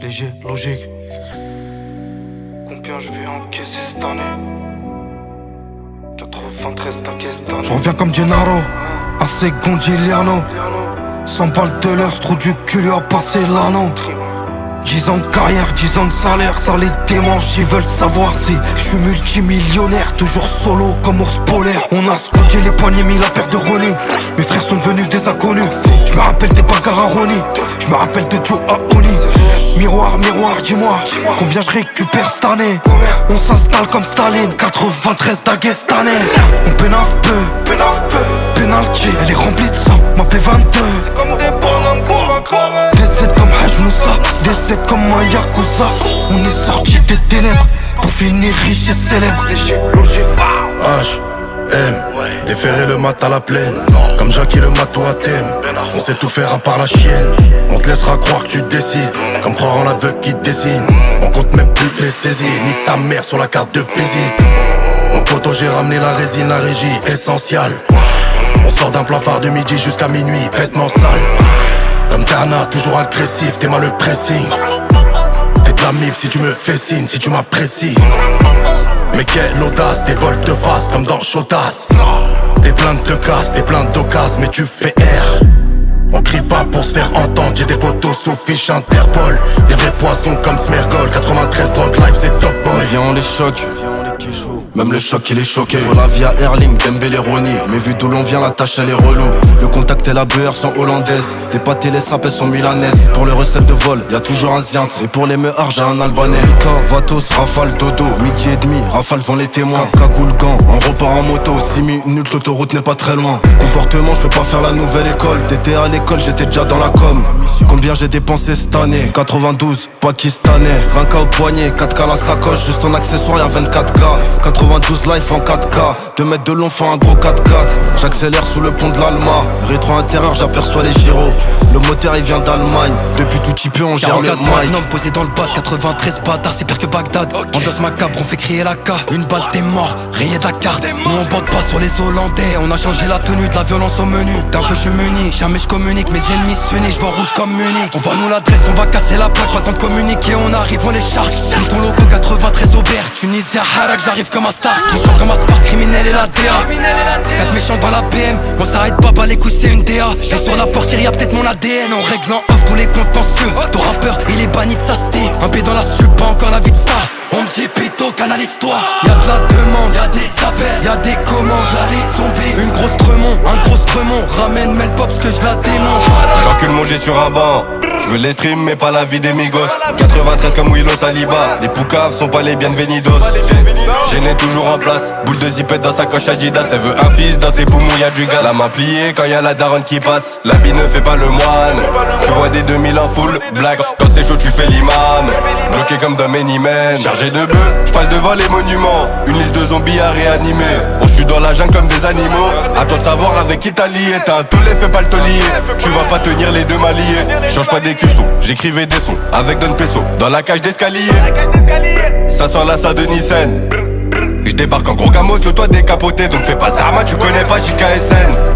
Léger, logique. Combien je vais encaisser cette année? 93 Daghestan. Je reviens comme Gennaro, assez Gondiliano. 100 balles de l'heure, ce trou du cul lui a passé l'anneau. 10 ans de carrière, 10 ans de salaire, ça les démange, ils veulent savoir si je suis multimillionnaire, toujours solo comme ours polaire. On a scotché les poignets, mis la paire de Ronnie. Mes frères sont devenus des inconnus. Je me rappelle des bagarres à Ronnie, je me rappelle de Joe à Oni. Miroir, miroir, dis-moi combien je récupère cette année. On s'installe comme Staline, 93 Dagestanais. On peine un peu, penalty, elle est remplie de sang, ma P22. C'est comme des bonhommes pour ma cravate. Décède comme Haj Moussa, décède comme un Yakuza. On est sorti des ténèbres pour finir riche et célèbre. H, M, déférer le mat à la plaine. Comme Jackie le matou à thème. On sait tout faire à part la chienne. On te laissera croire que tu décides, comme croire en l'aveugle qui te dessine. On compte même plus les saisies, nique ta mère sur la carte de visite. Mon poteau j'ai ramené la résine, la régie essentielle. On sort d'un plan phare de midi jusqu'à minuit, vêtements sales. Comme Tana, toujours agressif, t'es mal le pressing. T'es de la mif si tu me fais signe, si tu m'apprécies. Mais quelle audace, des vols de face comme dans Chotas. T'es plein de casse, t'es plein d'occases, mais tu fais R. On crie pas pour se faire entendre, j'ai des potos sous fiche Interpol. Des vrais poissons comme Smergol, 93 Drug Life c'est top boy. Viens on les choque, même le choc il est choqué. Faut la vie à Erling, Dembélé, Ronny. Mais vu d'où l'on vient, la tâche elle est relou. Le contact et la beurre sont hollandaises. Les pâtes et les sapes elles sont milanaises. Pour les recettes de vol, y'a toujours un zient. Et pour les meurs j'ai un albanais. Mika, Vatos, Rafale, Dodo. Midi et demi, Rafale devant les témoins. Cagoule, gant, on repart en moto. 6 minutes, l'autoroute n'est pas très loin. Comportement, je peux pas faire la nouvelle école. T'étais à l'école, j'étais déjà dans la com. Combien j'ai dépensé cette année? 92, pakistanais. 20K au poignet, 4K la sacoche. Juste en accessoire, y'a 24K. 92 life en 4K, 2 mètres de long font un gros 4x4. J'accélère sous le pont de l'Alma. Rétro intérieur j'aperçois les gyros. Le moteur il vient d'Allemagne. Depuis tout petit peu on gère le mic. Homme posé dans le bas, 93 bâtards c'est pire que Bagdad. On dose macabre, on fait crier la K. Une balle t'es mort, rayé de la carte. Nous on bande pas sur les Hollandais. On a changé la tenue, de la violence au menu. D'un feu je suis muni, jamais je communique. Mes ennemis s'unissent, je vois rouge comme Munich. On va nous l'adresse, on va casser la plaque. Pas le temps de communiquer, on arrive, on les charge. Puis ton logo 93 Aubert. Tunisien Harak, j'arrive comme un star. Je sens comme un sport criminel et la DA. 4 méchants dans la BM, on s'arrête pas, bah les couilles c'est une DA. Et sur la portière y'a peut-être mon ADN. On règle en off tous les contentieux. Ton rappeur il est banni de sa sté. Un pied dans la stup, pas encore la vie de star. On me dit pito, canalise-toi. Y'a de la demande, y'a des appels, y'a des commandes, y'a les zombies. Une grosse Tremont, un gros Tremont. Ramène Mel Pop, que je la démonte. J'encule mon jet sur un banc. Je veux les streams mais pas la vie des migos. 93 comme Willow Saliba. Les poucaves sont pas les bienvenidos. Gêné toujours en place. Boule de zipette dans sa coche Adidas. Elle veut un fils, dans ses poumons y'a du gaz. La main pliée quand y'a la daronne qui passe. L'habit ne fait pas le moine. Tu vois des 2000 en full black. Quand c'est chaud tu fais l'imam. Bloqué comme dans Many Men. Chargé de bœufs, j'passe devant les monuments. Une liste de zombies à réanimer. On chute dans la jungle comme des animaux. À toi de savoir avec qui t'as lié. T'as un tollé, fais pas le taulier. Tu vas pas tenir les deux maliers. Change pas des cuissons, j'écrivais des sons avec Don Peso dans la cage d'escalier. Ça sent la Saint-Denis-Seine. Je débarque en gros camos, le toit décapoté. Donc fais pas ça, tu connais pas JKSN.